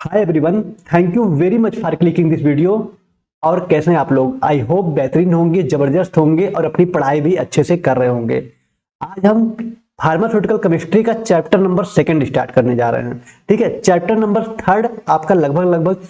Hi everyone, thank you very much for clicking this video. और कैसे हैं आप लोग? आई होप बेहतरीन होंगे, जबरदस्त होंगे और अपनी पढ़ाई भी अच्छे से कर रहे होंगे। आज हम फार्मास्यूटिकल केमिस्ट्री का चैप्टर नंबर 2 स्टार्ट करने जा रहे हैं। ठीक है, चैप्टर नंबर 3 आपका लगभग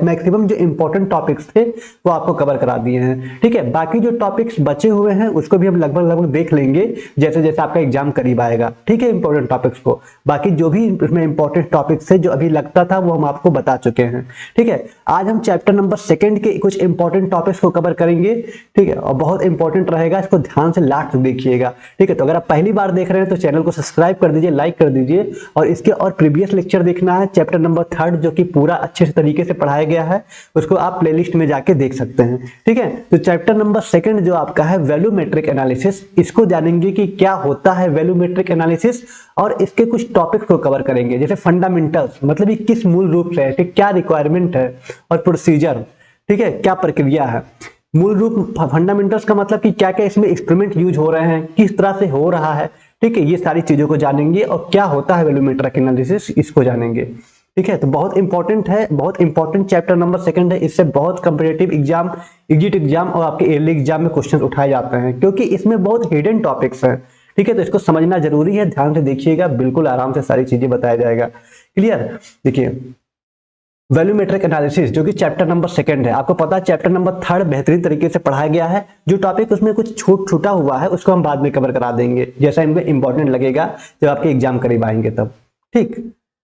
मैक्सिमम जो इंपॉर्टेंट टॉपिक्स थे वो आपको कवर करा दिए हैं। ठीक है, बाकी जो टॉपिक्स बचे हुए हैं उसको भी हम लगभग देख लेंगे जैसे जैसे आपका एग्जाम करीब आएगा। ठीक है, इंपॉर्टेंट टॉपिक्स को, बाकी जो भी इसमें इंपॉर्टेंट टॉपिक्स थे जो अभी लगता था वो हम आपको बता चुके हैं। ठीक है, आज हम चैप्टर नंबर 2 के कुछ इंपॉर्टेंट टॉपिक्स को कवर करेंगे। ठीक है, और बहुत इंपॉर्टेंट रहेगा, इसको ध्यान से लास्ट तक देखिएगा। ठीक है, तो अगर आप पहली बार देख रहे हैं तो चैनल को सब्सक्राइब कर दीजिए, लाइक कर दीजिए। और इसके और प्रीवियस लेक्चर देखना है चैप्टर नंबर 3 जो कि पूरा अच्छे से तरीके से पढ़ाया गया है, उसको आप प्लेलिस्ट में जाके देख सकते हैं। ठीक है, तो चैप्टर नंबर 2 जो आपका है वैल्यूमेट्रिक एनालिसिस, इसको जानेंगे कि क्या होता है वैल्यूमेट्रिक एनालिसिस और इसके कुछ टॉपिक्स को कवर करेंगे, जैसे फंडामेंटल्स, मतलब ये किस मूल रूप से है, क्या रिक्वायरमेंट है और प्रोसीजर। ठीक है, क्या प्रक्रिया है। मूल रूप फंडामेंटल्स का मतलब कि क्या क्या इसमें इंस्ट्रूमेंट यूज हो रहे हैं, किस तरह से हो रहा है। ठीक है, ये सारी चीजों को जानेंगे और क्या होता है वैल्यूमेट्रिक एनालिसिस, इसको जानेंगे। ठीक है, तो बहुत इंपॉर्टेंट है, बहुत इंपॉर्टेंट चैप्टर नंबर 2 है। इससे बहुत कॉम्पिटिटिव एग्जाम, एग्जिट एग्जाम और आपके ईयरली एग्जाम में क्वेश्चन उठाए जाते हैं, क्योंकि इसमें बहुत हिडन टॉपिक्स हैं। ठीक है, तो इसको समझना जरूरी है, ध्यान से देखिएगा, बिल्कुल आराम से सारी चीजें बताया जाएगा। क्लियर। देखिए, वैल्यूमेट्रिक एनालिसिस जो कि चैप्टर नंबर 2 है, आपको पता है चैप्टर नंबर 3 बेहतरीन तरीके से पढ़ाया गया है। जो टॉपिक उसमें कुछ छूटा हुआ है उसको हम बाद में कवर करा देंगे, जैसा इनको इंपॉर्टेंट लगेगा जब आपके एग्जाम करीब आएंगे तब। ठीक,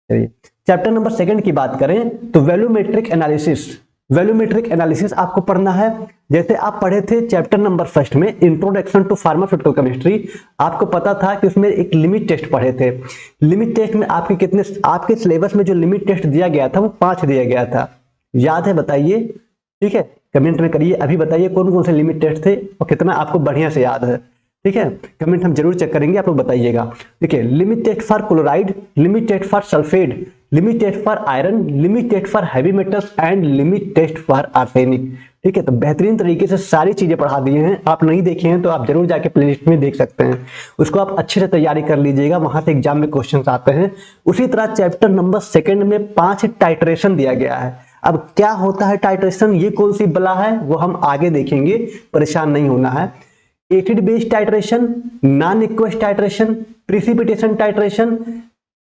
चलिए चैप्टर नंबर 2 की बात करें तो वैल्यूमेट्रिक एनालिसिस, वैल्यूमेट्रिक एनालिसिस आपको पढ़ना है। जैसे आप पढ़े थे चैप्टर नंबर 1 में इंट्रोडक्शन टू फार्मास्यूटिकल केमिस्ट्री, आपको पता था कि उसमें एक लिमिट टेस्ट पढ़े थे। लिमिट टेस्ट में आपके कितने, आपके सिलेबस में जो लिमिट टेस्ट दिया गया था वो 5 दिया गया था, याद है? बताइए। ठीक है, कमेंट में करिए, अभी बताइए कौन कौन से लिमिट टेस्ट थे और कितना आपको बढ़िया से याद है। ठीक है, कमेंट हम जरूर चेक करेंगे, आप लोग बताइएगा। देखिए, limit test for chloride, limit test for sulphate, limit test for iron, limit test for heavy metals and limit test for arsenic. ठीक है, तो बेहतरीन तरीके से सारी चीजें पढ़ा दिए हैं। आप नहीं देखे हैं तो आप जरूर जाके प्लेलिस्ट में देख सकते हैं, उसको आप अच्छे से तैयारी कर लीजिएगा, वहां से एग्जाम में क्वेश्चन आते हैं। उसी तरह चैप्टर नंबर 2 में 5 टाइट्रेशन दिया गया है। अब क्या होता है टाइट्रेशन, ये कौन सी बला है वो हम आगे देखेंगे, परेशान नहीं होना है। Acid base titration, non aqueous titration, precipitation titration,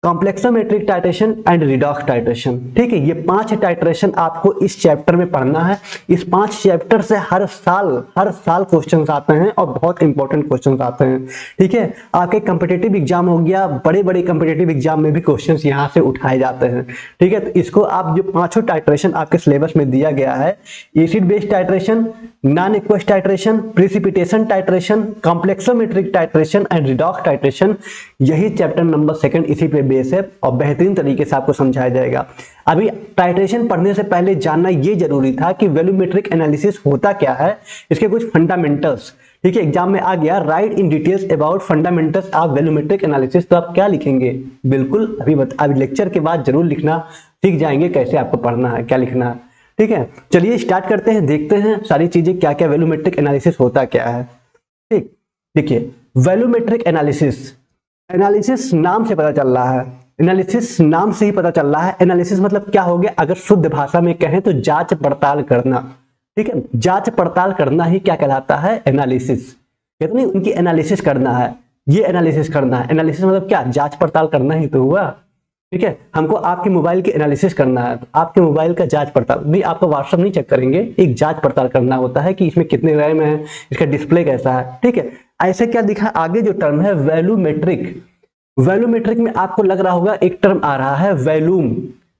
complexometric titration and redox titration. ठीक है, ये 5 टाइट्रेशन आपको इस चैप्टर में पढ़ना है। इस 5 चैप्टर से हर साल क्वेश्चंस आते हैं और बहुत इंपॉर्टेंट क्वेश्चंस आते हैं। ठीक है, आपके कॉम्पिटिटिव एग्जाम हो गया, बड़े बड़े कॉम्पिटिटिव एग्जाम में भी क्वेश्चंस यहाँ से उठाए जाते हैं। ठीक है, तो इसको आप जो 5 टाइट्रेशन आपके सिलेबस में दिया गया है, acid base titration, non aqueous titration, precipitation titration, complexometric titration and redox titration, यही चैप्टर नंबर 2 इसी पे बेस है और बेहतरीन तरीके से आपको समझाया जाएगा। अभी टाइट्रेशन पढ़ने से पहले जानना ये जरूरी था कि वैल्यूमेट्रिक एनालिसिस होता क्या है, इसके कुछ फंडामेंटल्स। ठीक है, एग्जाम में आ गया write in details about fundamentals of volumetric analysis, तो आप क्या लिखेंगे? बिल्कुल अभी लेक्चर के बाद जरूर लिखना, सीख जाएंगे कैसे आपको पढ़ना है, क्या लिखना है। ठीक है, चलिए स्टार्ट करते हैं, देखते हैं सारी चीजें क्या क्या वैल्यूमेट्रिक एनालिसिस होता क्या है। ठीक, देखिए वैल्यूमेट्रिक एनालिसिस, एनालिसिस नाम से पता चल रहा है, एनालिसिस नाम से ही पता चल रहा है। एनालिसिस मतलब क्या हो गया, अगर शुद्ध भाषा में कहें तो जांच पड़ताल करना। ठीक है, जांच पड़ताल करना ही क्या कहलाता है? एनालिसिस। कहते नहीं उनकी एनालिसिस करना है, ये एनालिसिस करना है। एनालिसिस मतलब क्या? जांच पड़ताल करना ही तो हुआ। ठीक है, हमको आपके मोबाइल की एनालिसिस करना है, आपके मोबाइल का जांच पड़ताल नहीं, आपको व्हाट्सएप नहीं चेक करेंगे, एक जांच पड़ताल करना होता है कि इसमें कितने रैम है, इसका डिस्प्ले कैसा है। ठीक है, ऐसे क्या दिखा आगे जो टर्म है वैल्यूमेट्रिक, वैल्यूमेट्रिक में आपको लग रहा होगा एक टर्म आ रहा है वैल्यूम।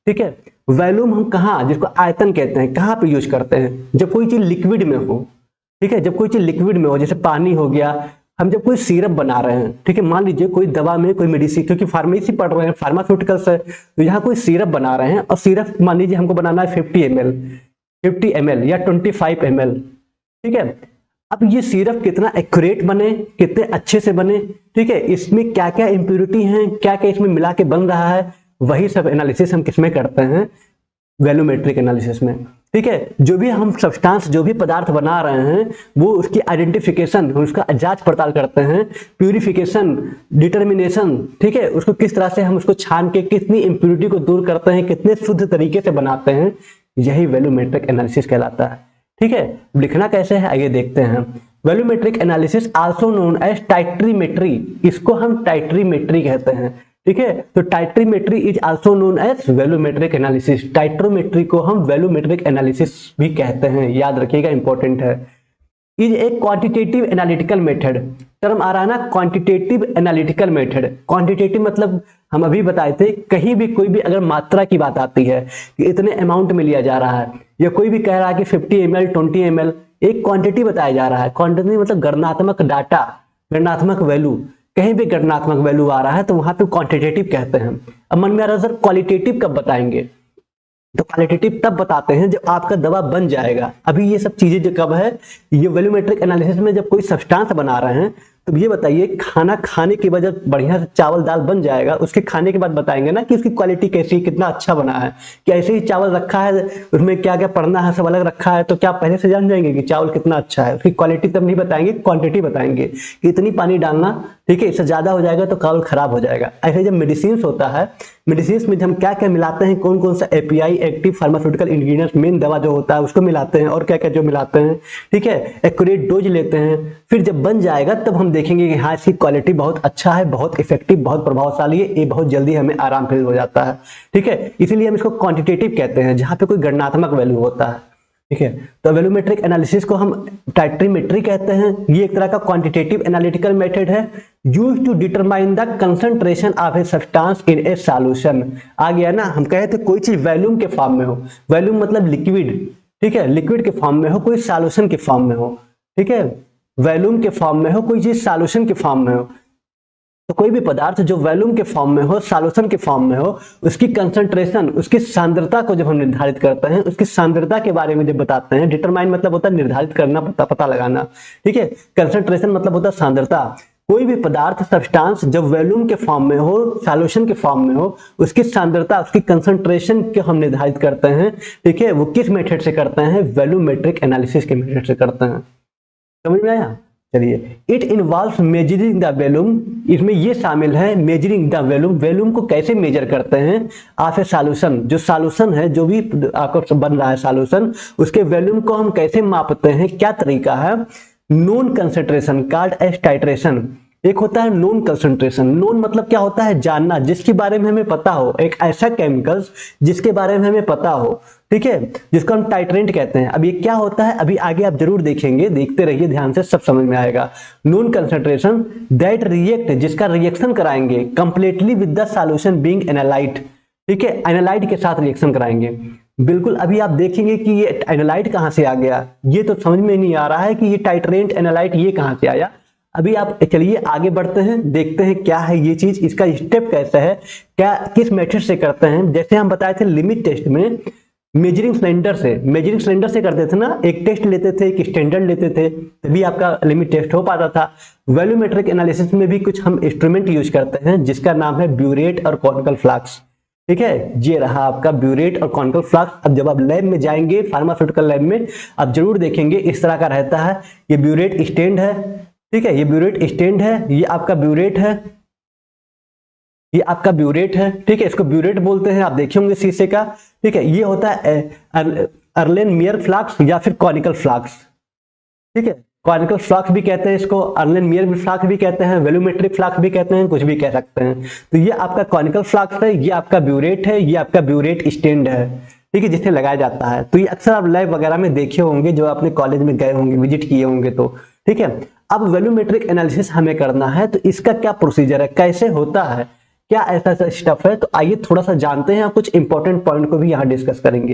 ठीक है, वैल्यूम हम कहाँ, जिसको आयतन कहते हैं, कहाँ पे यूज करते हैं? जब कोई चीज लिक्विड में हो। ठीक है, जब कोई चीज लिक्विड में हो, जैसे पानी हो गया, हम जब कोई सिरप बना रहे हैं, ठीक है, मान लीजिए कोई दवा में कोई मेडिसिन, क्योंकि फार्मेसी पढ़ रहे हैं, फार्मास्यूटिकल्स है, तो यहाँ कोई सिरप बना रहे हैं और सिरप मान लीजिए हमको बनाना है 50 ml या 25 ml। ठीक है, अब ये सिरप कितना एक्यूरेट बने, कितने अच्छे से बने, ठीक है, इसमें क्या क्या इंप्योरिटी हैं, क्या क्या इसमें मिला के बन रहा है, वही सब एनालिसिस हम किसमें करते हैं? वैल्यूमेट्रिक एनालिसिस में। ठीक है, जो भी हम सब्सटेंस, जो भी पदार्थ बना रहे हैं, वो उसकी आइडेंटिफिकेशन, उसका जांच पड़ताल करते हैं, प्यूरिफिकेशन, डिटर्मिनेशन, ठीक है, उसको किस तरह से हम उसको छान के कितनी इंप्यूरिटी को दूर करते हैं, कितने शुद्ध तरीके से बनाते हैं, यही वैल्यूमेट्रिक एनालिसिस कहलाता है। ठीक है, लिखना कैसे है आइए देखते हैं। Volumetric analysis also known as titrimetry, इसको हम टाइट्रीमेट्री कहते हैं। ठीक है, तो titrimetry is also known as volumetric analysis, titrimetry को हम वैल्यूमेट्रिक एनालिसिस भी कहते हैं, याद रखिएगा, इंपॉर्टेंट है। Is a quantitative analytical method, term आ रहा है ना, क्वांटिटेटिव एनालिटिकल मेथड। क्वांटिटेटिव मतलब हम अभी बताए थे, कहीं भी कोई भी अगर मात्रा की बात आती है कि इतने अमाउंट में लिया जा रहा है, या कोई भी कह रहा है कि 50 ml 20 ml, एक क्वांटिटी बताया जा रहा है। क्वांटिटी मतलब गणनात्मक डाटा, गणनात्मक वैल्यू, कहीं भी गणनात्मक वैल्यू आ रहा है तो वहां पे क्वांटिटेटिव कहते हैं। अब मन में आ रहा है सर क्वालिटेटिव कब बताएंगे, तो क्वालिटेटिव तब बताते हैं जब आपका दवा बन जाएगा। अभी ये सब चीजें जो कब है, ये वैल्यूमेट्रिक एनालिसिस में जब कोई सब्सटेंस बना रहे हैं, तो ये बताइए खाना खाने के बाद जब बढ़िया से चावल दाल बन जाएगा, उसके खाने के बाद बताएंगे ना कि उसकी क्वालिटी कैसी, कितना अच्छा बना है। कि ऐसे ही चावल रखा है, उसमें क्या क्या पढ़ना है सब अलग रखा है, तो क्या पहले से जान जाएंगे कि चावल कितना अच्छा है? उसकी क्वालिटी तब नहीं बताएंगे, क्वांटिटी बताएंगे कि इतनी पानी डालना, ठीक है, इससे ज्यादा हो जाएगा तो चावल खराब हो जाएगा। ऐसे जब मेडिसिन होता है, मेडिसिन में हम क्या क्या मिलाते हैं, कौन कौन सा API, active pharmaceutical ingredients, main दवा जो होता है उसको मिलाते हैं, और क्या क्या जो मिलाते हैं, ठीक है, एक्यूरेट डोज लेते हैं, फिर जब बन जाएगा तब हम देखेंगे कि हाँ इसकी क्वालिटी बहुत अच्छा है, बहुत इफेक्टिव, बहुत प्रभावशाली है, ये बहुत जल्दी हमें आराम फील हो जाता है। ठीक है, इसीलिए हम इसको क्वांटिटेटिव कहते हैं, जहां पे कोई गणनात्मक वैल्यू होता है। ठीक है, तो वैल्यूमेट्रिक एनालिसिस को हम टाइट्रीमेट्री कहते हैं। ये एक तरह का क्वांटिटेटिव एनालिटिकल मेथड है, used to determine the concentration of a substance in a solution. आ गया ना, हम कहे थे कोई चीज वैल्यूम के फॉर्म में हो, वैल्यूम मतलब लिक्विड, ठीक है, लिक्विड के फॉर्म में हो, कोई सॉल्यूशन के फॉर्म में हो, ठीक है, वैल्यूम के फॉर्म में हो, कोई चीज सॉल्यूशन के फॉर्म में हो, तो कोई भी पदार्थ जो वैल्यूम के फॉर्म में हो, सॉल्यूशन के फॉर्म में हो, उसकी कंसंट्रेशन, उसकी सांद्रता को जब हम निर्धारित करते हैं, उसकी सांद्रता के बारे में जब बताते हैं, डिटरमाइन मतलब होता है निर्धारित करना, पता लगाना, ठीक है, कंसंट्रेशन मतलब होता है सांद्रता। कोई भी पदार्थ, सब्सटेंस जब वैल्यूम के फॉर्म में हो, सॉल्यूशन के फॉर्म में हो, उसकी सांद्रता, उसकी कंसंट्रेशन को हम निर्धारित करते हैं। ठीक है, वो किस मेथड से करते हैं? वैल्यूमेट्रिक एनालिसिस के मेथड से करते हैं। समझ में आया? चलिए, it involves measuring the volume, इसमें ये शामिल है मेजरिंग द वैल्यूम, वैल्यूम को कैसे मेजर करते हैं ऑफ ए सॉल्यूशन, जो सॉल्यूशन है, जो भी आपका बन रहा है सॉल्यूशन, उसके वैल्यूम को हम कैसे मापते हैं, क्या तरीका है? Known concentration called as titration. एक होता है नोन कंसंट्रेशन, नोन मतलब क्या होता है? जानना, जिसके बारे में हमें पता हो, एक ऐसा केमिकल्स जिसके बारे में हमें पता हो, ठीक है, जिसको हम टाइट्रेंट कहते हैं। अब ये क्या होता है, अभी आगे आप जरूर देखेंगे, देखते रहिए ध्यान से, सब समझ में आएगा। नोन कंसंट्रेशन दैट रिएक्ट, जिसका रिएक्शन कराएंगे completely with the solution being analyte, ठीक है, एनालाइट के साथ रिएक्शन कराएंगे। बिल्कुल, अभी आप देखेंगे कि ये एनालाइट कहां से आ गया, ये तो समझ में नहीं आ रहा है कि ये टाइट्रेंट एनालाइट ये कहां से आया। अभी आप चलिए आगे बढ़ते हैं, देखते हैं क्या है ये चीज, इसका स्टेप कैसा है, क्या किस मेथड से करते हैं। जैसे हम बताए थे लिमिट टेस्ट में, मेजरिंग सिलेंडर से करते थे ना, एक टेस्ट लेते थे, एक स्टैंडर्ड लेते थे, तभी आपका लिमिट टेस्ट हो पाता था। वैल्यूमेट्रिक एनालिसिस में भी कुछ हम इंस्ट्रूमेंट यूज करते हैं, जिसका नाम है ब्यूरेट और कॉनिकल फ्लास्क। ठीक है, ये रहा आपका ब्यूरेट और कॉनिकल फ्लास्क। अब जब आप लैब में जाएंगे, फार्मास्यूटिकल लैब में, आप जरूर देखेंगे इस तरह का रहता है। ये ब्यूरेट स्टैंड है, ठीक है, ये ब्यूरेट स्टैंड है, ये आपका ब्यूरेट है, ये आपका ब्यूरेट है, ठीक है, इसको ब्यूरेट बोलते हैं, आप देखे होंगे शीशे का, ठीक है। ये होता है अर्लेनमेयर फ्लास्क या फिर कॉनिकल फ्लास्क, ठीक है, कॉनिकल फ्लास्क भी कहते हैं इसको, अर्लेनमेयर फ्लास्क भी कहते हैं, वैल्यूमेट्रिक फ्लास्क भी कहते हैं, कुछ भी कह सकते हैं। तो ये आपका कॉनिकल फ्लास्क है, ये आपका ब्यूरेट है, ये आपका ब्यूरेट स्टैंड है, ठीक है, जिससे लगाया जाता है। तो ये अक्सर आप लैब वगैरह में देखे होंगे, जो अपने कॉलेज में गए होंगे, विजिट किए होंगे, तो ठीक है। अब वैल्यूमेट्रिक एनालिसिस हमें करना है, तो इसका क्या प्रोसीजर है, कैसे होता है, क्या ऐसा ऐसा स्टफ है, तो आइए थोड़ा सा जानते हैं, कुछ इंपॉर्टेंट पॉइंट को भी यहाँ डिस्कस करेंगे।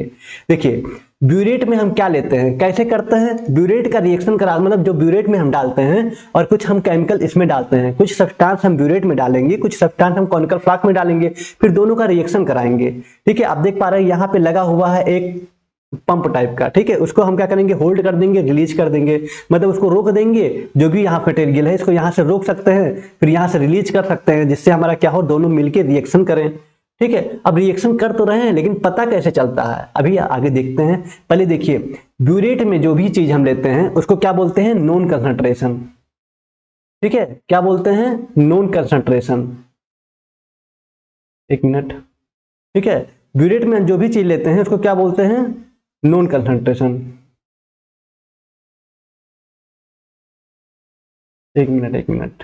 देखिए, ब्यूरेट में हम क्या लेते हैं, कैसे करते हैं, ब्यूरेट का रिएक्शन करा, मतलब जो ब्यूरेट में हम डालते हैं, और कुछ हम केमिकल इसमें डालते हैं, कुछ सब्सटेंस हम ब्यूरेट में डालेंगे, कुछ सब्सटेंस हम कॉनिकल फ्लास्क में डालेंगे, फिर दोनों का रिएक्शन कराएंगे। ठीक है, आप देख पा रहे हैं यहाँ पे लगा हुआ है एक पंप टाइप का, ठीक है, उसको हम क्या करेंगे, होल्ड कर देंगे, रिलीज कर देंगे, मतलब उसको रोक देंगे, जो भी यहाँ मटेरियल है इसको यहाँ से रोक सकते हैं, फिर यहाँ से रिलीज कर सकते हैं, जिससे हमारा क्या हो, दोनों मिलके रिएक्शन करें। ठीक है, अब रिएक्शन कर तो रहे हैं लेकिन पता कैसे चलता है अभी आगे देखते हैं। पहले देखिए, ब्यूरेट में जो भी चीज हम लेते हैं उसको क्या बोलते हैं, नोन कंसंट्रेशन। ठीक है, क्या बोलते हैं, नोन कंसंट्रेशन। एक मिनट, ठीक है, ब्यूरेट में जो भी चीज लेते हैं उसको क्या बोलते हैं, नोन कंसंट्रेशन। एक मिनट एक मिनट,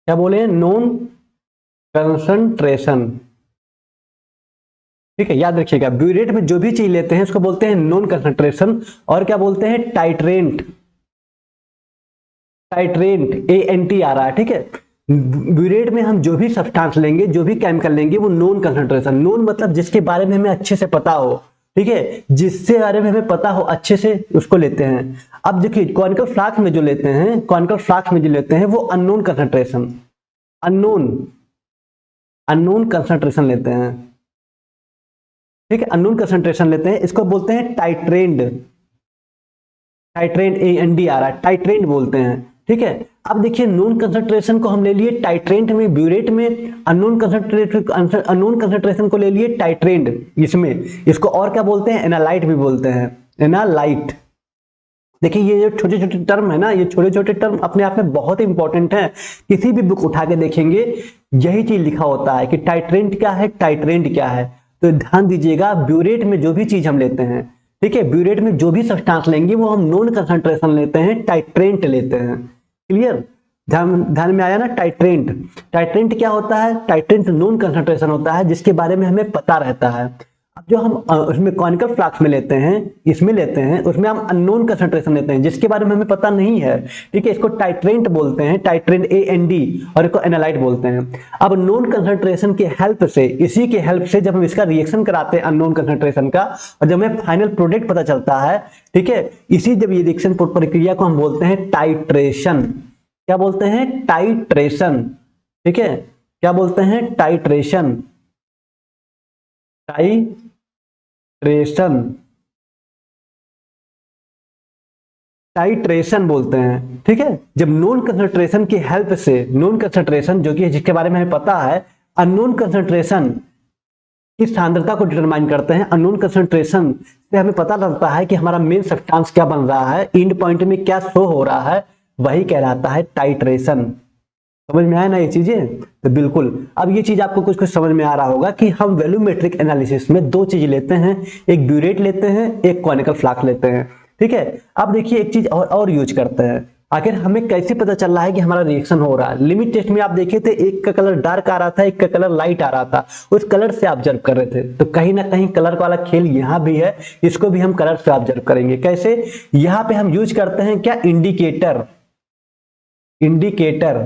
क्या बोले, नोन कंसंट्रेशन। ठीक है, याद रखिएगा, ब्यूरेट में जो भी चीज लेते हैं उसको बोलते हैं नॉन कंसंट्रेशन। और क्या बोलते हैं, टाइट्रेंट। टाइट्रेंट ANT आ रहा है। ठीक है, ब्यूरेट में हम जो भी सब्सटेंस लेंगे, जो भी केमिकल लेंगे, वो नॉन कंसंट्रेशन। नॉन मतलब जिसके बारे में हमें अच्छे से पता हो। ठीक है, जिससे बारे में हमें पता हो अच्छे से उसको लेते हैं। अब देखिए, कॉनिकल फ्लास्क में जो लेते हैं, कॉनिकल फ्लास्क में जो लेते हैं वो unknown concentration, unknown unknown concentration लेते हैं। ठीक है, अननोन कंसंट्रेशन लेते हैं, इसको बोलते हैं टाइट्रेंड। टाइट्रेंड AND आ रहा है, टाइट्रेंड बोलते हैं। ठीक है, अब देखिए, नोन कंसंट्रेशन को हम ले लिए टाइट्रेंट में, ब्यूरेट में। अननोन कंसंट्रेशन को ले लिए टाइट्रेंड इसमें। इसको और क्या बोलते हैं, एनालाइट भी बोलते हैं, एनालाइट। देखिए, ये जो छोटे छोटे टर्म है ना, ये छोटे छोटे टर्म अपने आप में बहुत ही इंपॉर्टेंट है। किसी भी बुक उठा के देखेंगे यही चीज लिखा होता है कि टाइट्रेंट क्या है, टाइट्रेंड क्या है। तो ध्यान दीजिएगा, ब्यूरेट में जो भी चीज हम लेते हैं, ठीक है, ब्यूरेट में जो भी सब्सटेंस लेंगे वो हम नॉन कंसंट्रेशन लेते हैं, टाइट्रेंट लेते हैं। क्लियर, ध्यान ध्यान में आया ना। टाइट्रेंट, टाइट्रेंट क्या होता है, टाइट्रेंट नॉन कंसंट्रेशन होता है जिसके बारे में हमें पता रहता है। अब जो हम उसमें कॉनिकल फ्लास्क में लेते हैं, इसमें लेते हैं, उसमें हम अननोन कंसंट्रेशन लेते हैं जिसके बारे में हमें पता नहीं है। ठीक है, इसको टाइट्रेंट बोलते हैं, टाइट्रेंट AND, और इसको एनालाइट बोलते हैं। अब नोन कंसंट्रेशन के हेल्प से, इसी के हेल्प से जब हम इसका रिएक्शन कराते हैं अननोन कंसंट्रेशन का, और जब हमें फाइनल प्रोडक्ट पता चलता है, ठीक है, इसी जब ये रिएक्शन प्रक्रिया को हम बोलते हैं टाइट्रेशन। क्या बोलते हैं, टाइट्रेशन। ठीक है, क्या बोलते हैं, टाइट्रेशन, टाइट्रेशन, टाइट्रेशन बोलते हैं। ठीक है, जब नॉन कंसंट्रेशन की हेल्प से, नॉन कंसंट्रेशन जो कि जिसके बारे में हमें पता है, अननोन कंसंट्रेशन की सांद्रता को डिटरमाइन करते हैं। अननोन कंसंट्रेशन से हमें पता चलता है कि हमारा मेन सब्सटेंस क्या बन रहा है, एंड पॉइंट में क्या शो हो रहा है, वही कहलाता है टाइट्रेशन। समझ में आया ना ये चीजें, तो बिल्कुल। अब ये चीज आपको कुछ कुछ समझ में आ रहा होगा कि हम वैल्यूमेट्रिक एनालिसिस में दो चीज लेते हैं, एक ब्यूरेट लेते हैं, एक कॉनिकल फ्लास्क लेते हैं। ठीक है, अब देखिए एक चीज और यूज करते हैं। आखिर हमें कैसे पता चल रहा है कि हमारा रिएक्शन हो रहा है। लिमिट टेस्ट में आप देखे थे, एक का कलर डार्क आ रहा था, एक का कलर लाइट आ रहा था, उस कलर से ऑब्जर्व कर रहे थे। तो कहीं ना कहीं कलर वाला खेल यहाँ भी है, इसको भी हम कलर से ऑब्जर्व करेंगे। कैसे, यहाँ पे हम यूज करते हैं क्या, इंडिकेटर। इंडिकेटर,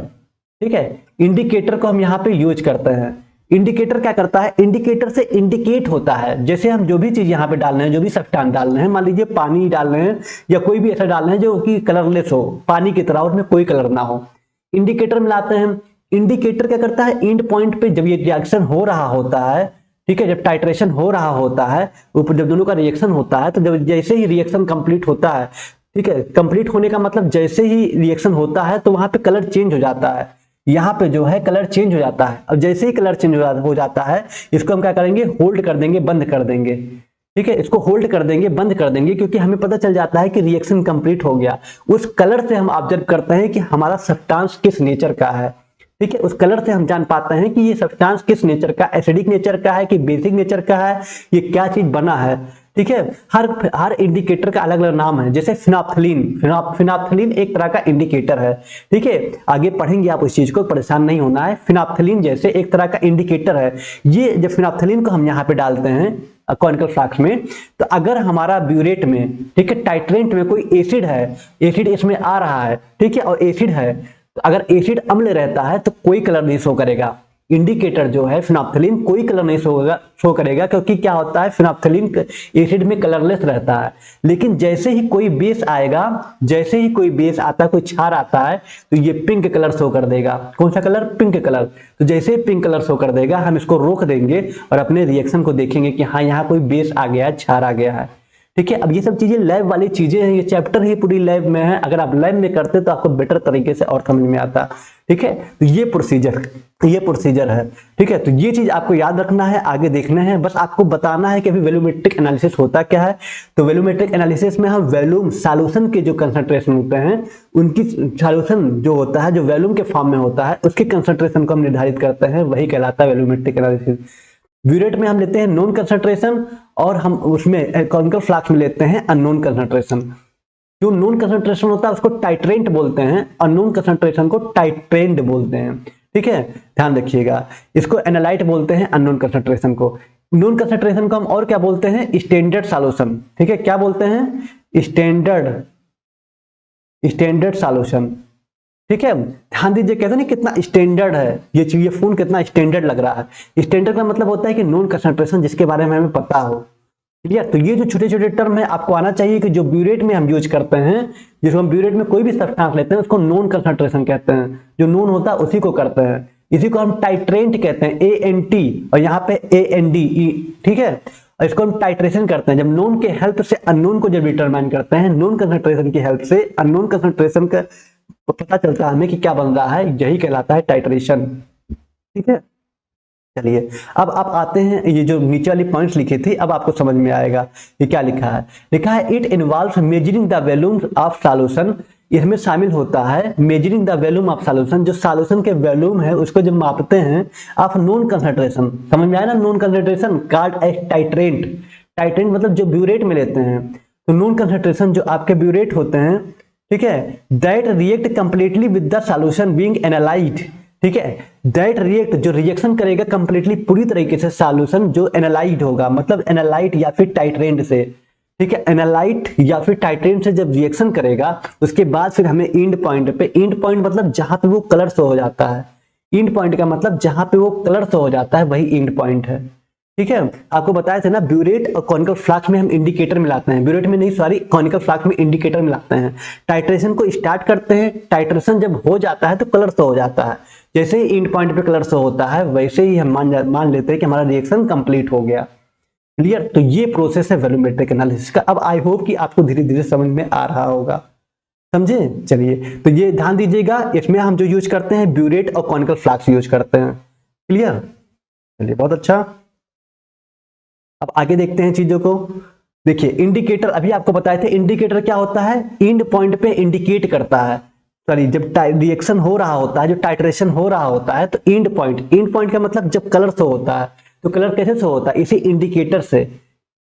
ठीक है, इंडिकेटर को हम यहाँ पे यूज करते हैं। इंडिकेटर क्या करता है, इंडिकेटर से इंडिकेट होता है, जैसे हम जो भी चीज यहाँ पे डाल रहे हैं, जो भी सब्सटेंस डाल रहे हैं, मान लीजिए पानी डाल रहे हैं या कोई भी ऐसा डाल रहे हैं जो कि कलरलेस हो, पानी की तरह, उसमें कोई कलर ना हो, इंडिकेटर मिलाते हैं। इंडिकेटर क्या करता है, एंड पॉइंट पे जब ये रिएक्शन हो रहा होता है, ठीक है, जब टाइट्रेशन हो रहा होता है, जब दोनों का रिएक्शन होता है, तो जब जैसे ही रिएक्शन कंप्लीट होता है, ठीक है, कंप्लीट होने का मतलब जैसे ही रिएक्शन होता है तो वहां पे कलर चेंज हो जाता है, यहाँ पे जो है कलर चेंज हो जाता है। अब जैसे ही कलर चेंज हो जाता है, इसको हम क्या करेंगे, होल्ड कर देंगे, बंद कर देंगे। ठीक है, इसको होल्ड कर देंगे, बंद कर देंगे, क्योंकि हमें पता चल जाता है कि रिएक्शन कंप्लीट हो गया। उस कलर से हम ऑब्जर्व करते हैं कि हमारा सब्सटेंस किस नेचर का है। ठीक है, उस कलर से हम जान पाते हैं कि ये सब्सटेंस किस नेचर का, एसिडिक नेचर का है कि बेसिक नेचर का है, ये क्या चीज बना है। ठीक है, हर इंडिकेटर का अलग अलग नाम है। जैसे फिनोप्थलीन, फिनोप्थलीन एक तरह का इंडिकेटर है। ठीक है, आगे पढ़ेंगे आप, उस चीज को परेशान नहीं होना है। फिनोप्थलीन जैसे एक तरह का इंडिकेटर है। ये जब फिनोप्थलीन को हम यहाँ पे डालते हैं कॉनिकल फ्लास्क में, तो अगर हमारा ब्यूरेट में, ठीक है, टाइट्रेंट में कोई एसिड है, एसिड इसमें आ रहा है, ठीक है, और एसिड है, तो अगर एसिड अम्ल रहता है तो कोई कलर नहीं शो करेगा। इंडिकेटर जो है फिनोप्थलीन कोई कलर नहीं शो करेगा, क्योंकि क्या होता है, फिनोप्थलीन एसिड में कलरलेस रहता है। लेकिन जैसे ही कोई बेस आएगा, जैसे ही कोई बेस आता है, कोई क्षार आता है, तो ये पिंक कलर शो कर देगा। कौन सा कलर, पिंक कलर। तो जैसे ही पिंक कलर शो कर देगा, हम इसको रोक देंगे और अपने रिएक्शन को देखेंगे कि हाँ, यहाँ कोई बेस आ गया है, क्षार आ गया है। ठीक है। अब ये सब चीजें लैब वाली चीजें हैं, ये चैप्टर ही पूरी लैब में है, अगर आप लैब में करते तो आपको बेटर तरीके से और समझ में आता। ठीक है, तो ये प्रोसीजर है। ठीक है, तो ये चीज आपको याद रखना है, आगे देखना है, बस आपको बताना है कि अभी वैल्यूमेट्रिक एनालिसिस होता क्या है। तो वैल्यूमेट्रिक एनालिसिस में हम वैल्यूम सॉल्यूशन के जो कंसंट्रेशन होते हैं, उनकी सॉल्यूशन जो होता है, जो वैल्यूम के फॉर्म में होता है, उसके कंसंट्रेशन को हम निर्धारित करते हैं, वही कहलाता है वैल्यूमेट्रिक एनालिसिस। ब्यूरेट में हम लेते हैं नोन कंसंट्रेशन, और हम उसमें कॉनिकल फ्लास्क में लेते हैं अननोन कंसंट्रेशन। जो नोन कंसंट्रेशन होता है उसको टाइट्रेंट बोलते हैं, अननोन कंसंट्रेशन को टाइट्रेंड बोलते हैं। ठीक है, ध्यान रखिएगा, इसको एनालाइट बोलते हैं अननोन कंसंट्रेशन को। नोन कंसंट्रेशन को हम और क्या बोलते हैं, स्टैंडर्ड सॉल्यूशन। ठीक है, क्या बोलते हैं, स्टैंडर्ड सॉल्यूशन। ठीक है, ध्यान दीजिए, कहते हैं ना कितना स्टैंडर्ड है ये चीज, ये फोन कितना स्टैंडर्ड लग रहा है। स्टैंडर्ड का मतलब होता है कि नोन कंसंट्रेशन जिसके बारे में हमें पता हो। क्लियर, तो ये जो छोटे छोटे टर्म है आपको आना चाहिए कि जो ब्यूरेट में हम यूज करते हैं, जिसको हम ब्यूरेट में कोई भी सब्सटेंस लेते हैं उसको नोन कंसंट्रेशन कहते हैं, जो नोन होता है उसी को करते हैं, इसी को हम टाइट्रेंट कहते हैं, ANT और यहाँ पे ANDE। ठीक है, और इसको हम टाइट्रेशन करते हैं, जब नोन के हेल्प से अननोन को जब डिटरमाइन करते हैं, नोन कंसंट्रेशन की हेल्प से अननोन कंसंट्रेशन का पता चलता है हमें कि क्या बन रहा है, यही कहलाता है टाइट्रेशन। ठीक है, चलिए अब आप आते हैं, ये जो नीचे वाली पॉइंट्स लिखी थी अब आपको समझ में आएगा ये क्या लिखा है। लिखा है it involves measuring the volume of solution, इसमें शामिल होता है measuring the volume of solution, जो सॉल्यूशन के वॉल्यूम है उसको जब मापते हैं ऑफ नोन कंसंट्रेशन। समझ में आया ना, known concentration called as titrant. Titrant मतलब जो ब्यूरेट में लेते हैं, तो नोन कंसंट्रेशन जो आपके ब्यूरेट होते हैं, ठीक है, that react completely with the solution being analysed. ठीक है, दैट रिएक्ट जो रिएक्शन करेगा कंप्लीटली पूरी तरीके से सॉल्यूशन जो एनालाइज्ड होगा, मतलब एनालाइट या फिर टाइट्रेंट से। ठीक है, एनालाइट या फिर टाइट्रेंट से जब रिएक्शन करेगा उसके बाद फिर हमें एंड पॉइंट पे, एंड पॉइंट मतलब जहां पे वो कलर शो हो जाता है, एंड पॉइंट का मतलब जहां पे वो कलर शो हो जाता है वही एंड पॉइंट है। ठीक है, आपको बताया था ना ब्यूरेट और कॉनिकल फ्लास्क में हम इंडिकेटर मिलाते हैं, ब्यूरेट में नहीं सॉरी कॉनिकल फ्लास्क में इंडिकेटर मिलाते हैं। टाइट्रेशन को स्टार्ट करते हैं, टाइट्रेशन जब हो जाता है तो कलर शो हो जाता है, जैसे ही एंड पॉइंट पे कलर शो होता है वैसे ही हम मान लेते हैं कि हमारा रिएक्शन कंप्लीट हो गया। क्लियर, तो ये प्रोसेस है वॉल्यूमेट्रिक एनालिसिस का। अब आई होप कि आपको धीरे धीरे समझ में आ रहा होगा, समझे। चलिए, तो ये ध्यान दीजिएगा, इसमें हम जो यूज करते हैं ब्यूरेट और कॉनिकल फ्लास्क यूज करते हैं। क्लियर, चलिए बहुत अच्छा। अब आगे देखते हैं चीजों को। देखिए इंडिकेटर, अभी आपको बताए थे इंडिकेटर क्या होता है, एंड पॉइंट पे इंडिकेट करता है, सॉरी जब रिएक्शन हो रहा होता है, जो टाइट्रेशन हो रहा होता है, तो एंड पॉइंट का मतलब जब कलर शो होता है, तो कलर कैसे शो होता है, इसी इंडिकेटर से।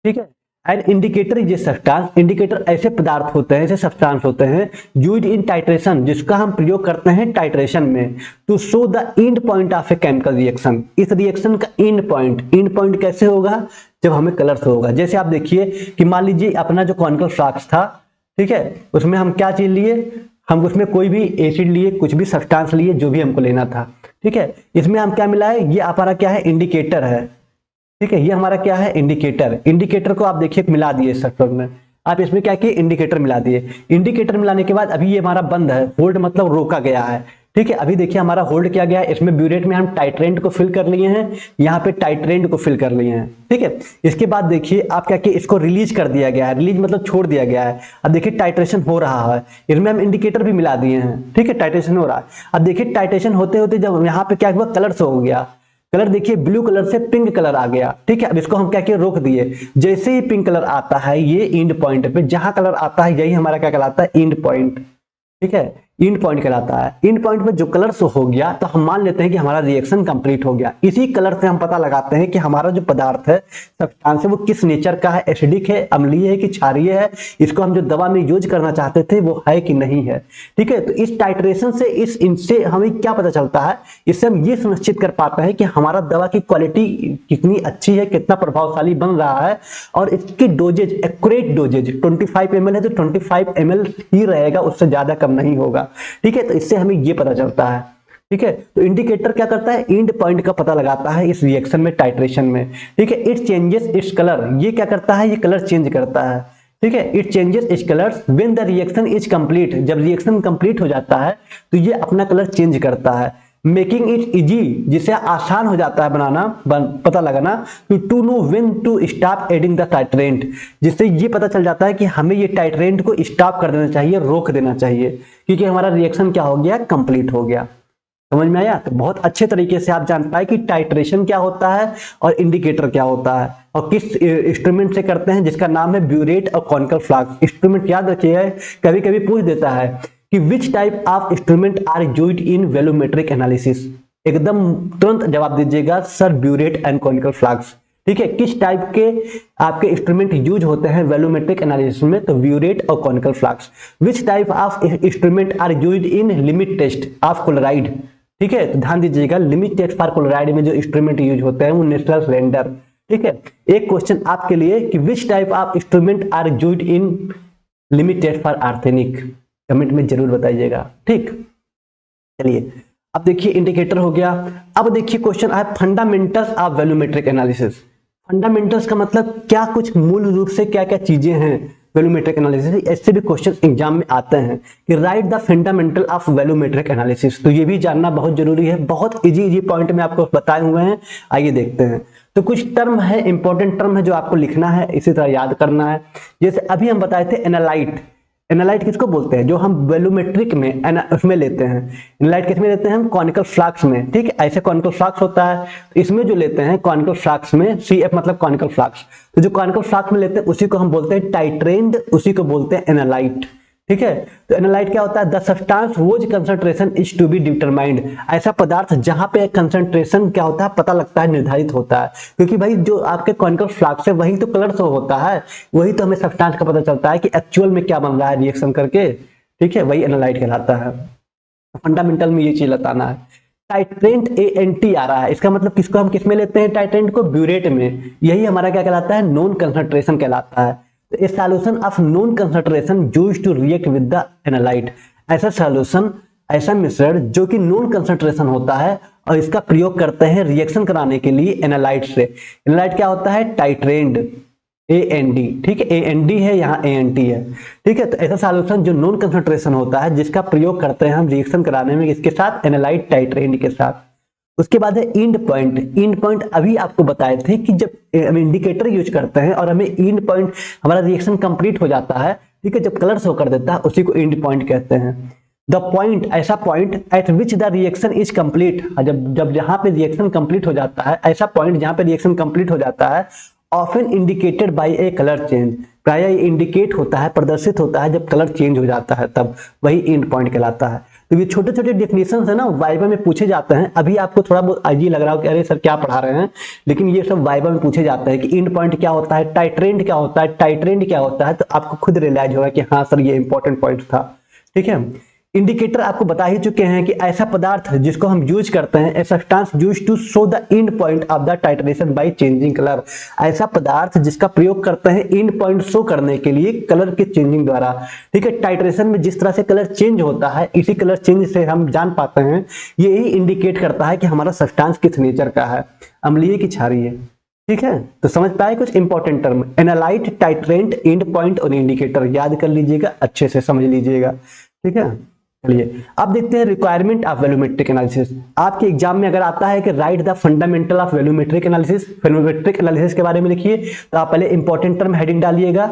ठीक है, and indicator is a substance, indicator ऐसे पदार्थ होते हैं, ऐसे सब्सटेंस होते हैं यूज्ड इन टाइट्रेशन, जिसका हम प्रयोग करते हैं टाइट्रेशन में, to show the end point of a chemical reaction. इस रिएक्शन का एंड पॉइंट कैसे होगा, जब हमें कलर शो होगा। जैसे आप देखिए कि मान लीजिए अपना जो कॉनिकल फ्लास्क था, ठीक है, उसमें हम क्या चीज लिए, हम उसमें कोई भी एसिड लिए, कुछ भी सब्सटेंस लिए, जो भी हमको लेना था। ठीक है, इसमें हम क्या मिलाए, ये हमारा क्या है, इंडिकेटर है। ठीक है, ये हमारा क्या है, इंडिकेटर। इंडिकेटर को आप देखिए मिला दिए स्ट्रक्चर में, आप इसमें क्या किए, इंडिकेटर मिला दिए। इंडिकेटर मिलाने के बाद अभी ये हमारा बंद है, होल्ड मतलब रोका गया है। ठीक है, अभी देखिए हमारा होल्ड किया गया है, इसमें ब्यूरेट में हम टाइट्रेंट को फिल कर लिए हैं, यहाँ पे टाइट्रेंट को फिल कर लिए हैं। ठीक है, इसके बाद देखिए आप क्या किए, इसको रिलीज कर दिया गया है, रिलीज मतलब छोड़ दिया गया है। अब देखिए टाइट्रेशन हो रहा है, इसमें हम इंडिकेटर भी मिला दिए हैं। ठीक है, टाइट्रेशन हो रहा है। अब देखिए टाइट्रेशन होते होते जब यहाँ पे क्या हुआ, कलर शो हो गया, कलर देखिए ब्लू कलर से पिंक कलर आ गया। ठीक है, अब इसको हम क्या किए, रोक दिए। जैसे ही पिंक कलर आता है ये एंड पॉइंट पे, जहां कलर आता है यही हमारा क्या कहलाता है, एंड पॉइंट। ठीक है, एंड पॉइंट कहलाता है। एंड पॉइंट पे जो कलर शो हो गया तो हम मान लेते हैं कि हमारा रिएक्शन कंप्लीट हो गया। इसी कलर से हम पता लगाते हैं कि हमारा जो पदार्थ है, सब्सटेंस है, वो किस नेचर का है, एसिडिक है, अम्लीय है कि क्षारीय है, इसको हम जो दवा में यूज करना चाहते थे वो है कि नहीं है। ठीक है, तो इस टाइट्रेशन से इनसे हमें क्या पता चलता है, इससे हम ये सुनिश्चित कर पाते हैं कि हमारा दवा की क्वालिटी कितनी अच्छी है, कितना प्रभावशाली बन रहा है, और इसकी डोजेज, एक्यूरेट डोजेज 25 ml है तो 25 ml ही रहेगा, उससे ज्यादा कम नहीं होगा। ठीक है, तो इससे हमें ये पता चलता है। ठीक है, तो इंडिकेटर क्या करता है, एंड पॉइंट का पता लगाता है इस रिएक्शन में, टाइट्रेशन में। ठीक है, इट चेंजेस इट्स कलर, ये क्या करता है, ये कलर चेंज करता है। ठीक है, it changes its colour when the reaction is complete, जब रिएक्शन कंप्लीट हो जाता है तो ये अपना कलर चेंज करता है। मेकिंग इट इजी, जिससे आसान हो जाता है बनाना, पता लगाना, to know when to stop adding the titrant, जिससे ये पता चल जाता है कि हमें ये टाइट्रेंट को स्टॉप कर देना चाहिए, रोक देना चाहिए, क्योंकि हमारा रिएक्शन क्या हो गया, कंप्लीट हो गया। समझ में आया? तो बहुत अच्छे तरीके से आप जान पाए कि टाइट्रेशन क्या होता है और इंडिकेटर क्या होता है और किस इंस्ट्रूमेंट से करते हैं, जिसका नाम है ब्यूरेट और कॉनिकल फ्लास्क। इंस्ट्रूमेंट याद रखिएगा, कभी कभी पूछ देता है कि which type of instrument are used in volumetric analysis, एकदम तुरंत जवाब दीजिएगा sir burette and conical flask. ठीक है, किस टाइप के आपके इंस्ट्रूमेंट यूज होते हैं वैल्यूमेट्रिक एनालिसिस में, तो ब्यूरेट और conical flask. Which type of instrument are used in limit test of chloride. ठीक है, तो ध्यान दीजिएगा, लिमिट टेस्ट फॉर क्लोराइड में जो इंस्ट्रूमेंट यूज होते हैं वो नेचुरल सिलेंडर। ठीक है, एक क्वेश्चन आपके लिए कि which type of instrument are used in limit test for arsenic, comment में जरूर बताइएगा। ठीक, चलिए अब देखिए इंडिकेटर हो गया। अब देखिए क्वेश्चन आया fundamentals of volumetric analysis. Fundamentals का मतलब क्या, कुछ मूल रूप से क्या क्या चीजें हैं वैल्यूमेट्रिक एनालिसिस। ऐसे भी क्वेश्चन एग्जाम में आते हैं कि write the fundamental of volumetric analysis, तो ये भी जानना बहुत जरूरी है। बहुत इजी पॉइंट में आपको बताए हुए हैं, आइए देखते हैं। तो कुछ टर्म है, इंपॉर्टेंट टर्म है जो आपको लिखना है, इसी तरह याद करना है। जैसे अभी हम बताए थे एनालाइट। एनालाइट किसको बोलते हैं, जो हम वैल्यूमेट्रिक में उसमें लेते हैं। एनालाइट किसमें लेते हैं हम, कॉनिकल फ्लास्क में। ठीक है, ऐसे कॉनिकल फ्लास्क होता है, तो इसमें जो लेते हैं कॉनिकल फ्लास्क में, CF मतलब कॉनिकल फ्लास्क, तो जो कॉनिकल फ्लास्क में लेते हैं उसी को हम बोलते हैं टाइट्रेंड, उसी को बोलते हैं एनालाइट। ठीक है, तो एनालाइट क्या होता है, the substance whose concentration is to be determined, ऐसा पदार्थ जहां पे कंसंट्रेशन क्या होता है पता लगता है, निर्धारित होता है। क्योंकि भाई जो आपके कॉनिकल फ्लास्क है वही तो कलर शो होता है, वही तो हमें सब्सटेंस का पता चलता है कि एक्चुअल में क्या बन रहा है रिएक्शन करके। ठीक है, वही एनालाइट कहलाता है। फंडामेंटल में ये चीज बताना है। टाइट्रेंट ANT आ रहा है, इसका मतलब किसको हम किसमें लेते हैं, टाइट्रेंट को ब्यूरेट में। यही हमारा क्या कहलाता है, नॉन कंसंट्रेशन कहलाता है। A solution of known concentration used to react with the analyte, ऐसा सॉल्यूशन, ऐसा मिश्रण जो कि नॉन कंसंट्रेशन होता है और इसका प्रयोग करते हैं रिएक्शन कराने के लिए एनालाइट से। एनालाइट क्या होता है, टाइट्रेंड AND। ठीक है, AND है, यहाँ ANT है। ठीक है, तो ऐसा सॉल्यूशन जो नॉन कंसंट्रेशन होता है जिसका प्रयोग करते हैं हम रिएक्शन कराने में, इसके साथ एनालाइट टाइट्रेंड के साथ। उसके बाद है इंड पॉइंट। इंड पॉइंट अभी आपको बताए थे कि जब हम इंडिकेटर यूज करते हैं और हमें इंड पॉइंट, हमारा रिएक्शन कंप्लीट हो जाता है, ठीक है, जब कलर शो कर देता है उसी को इंड पॉइंट कहते हैं। द पॉइंट, ऐसा point eight which the reaction is complete, जब जब जहां पे रिएक्शन कंप्लीट हो जाता है, ऐसा पॉइंट जहां पे रिएक्शन कंप्लीट हो जाता है, often indicated by A colour change, प्रायः इंडिकेट होता है, प्रदर्शित होता है जब कलर चेंज हो जाता है, तब वही इंड पॉइंट कहलाता है। तो ये छोटे छोटे डेफिनेशन है ना, वाइवा में पूछे जाते हैं। अभी आपको थोड़ा बहुत अजीब लग रहा हो कि अरे सर क्या पढ़ा रहे हैं, लेकिन ये सब वाइवा में पूछे जाते हैं कि इंड पॉइंट क्या होता है, टाइट्रेंड क्या होता है, टाइट्रेंड क्या होता है, तो आपको खुद रियलाइज होगा कि हाँ सर ये इंपॉर्टेंट पॉइंट था। ठीक है, इंडिकेटर आपको बता ही चुके हैं कि ऐसा पदार्थ जिसको हम यूज करते हैं, substance used to show the end point of the titration by changing colour, ऐसा पदार्थ जिसका प्रयोग करते हैं एंड पॉइंट शो करने के लिए कलर के चेंजिंग द्वारा। ठीक है, टाइट्रेशन में जिस तरह से कलर चेंज होता है, इसी कलर चेंज से हम जान पाते हैं, यही इंडिकेट करता है कि हमारा सब्सटेंस किस नेचर का है, अम्लीय की क्षारीय। ठीक है, तो समझ पाए कुछ important term, analyte, titrant, and point और इंडिकेटर, याद कर लीजिएगा, अच्छे से समझ लीजिएगा। ठीक है, चलिए अब देखते हैं रिक्वायरमेंट ऑफ वैल्यूमेट्रिक एनालिसिस। आपके एग्जाम में अगर आता है कि write the fundamental of volumetric analysis, volumetric analysis के बारे में लिखिए, तो आप पहले इंपॉर्टेंट टर्म हेडिंग डालिएगा।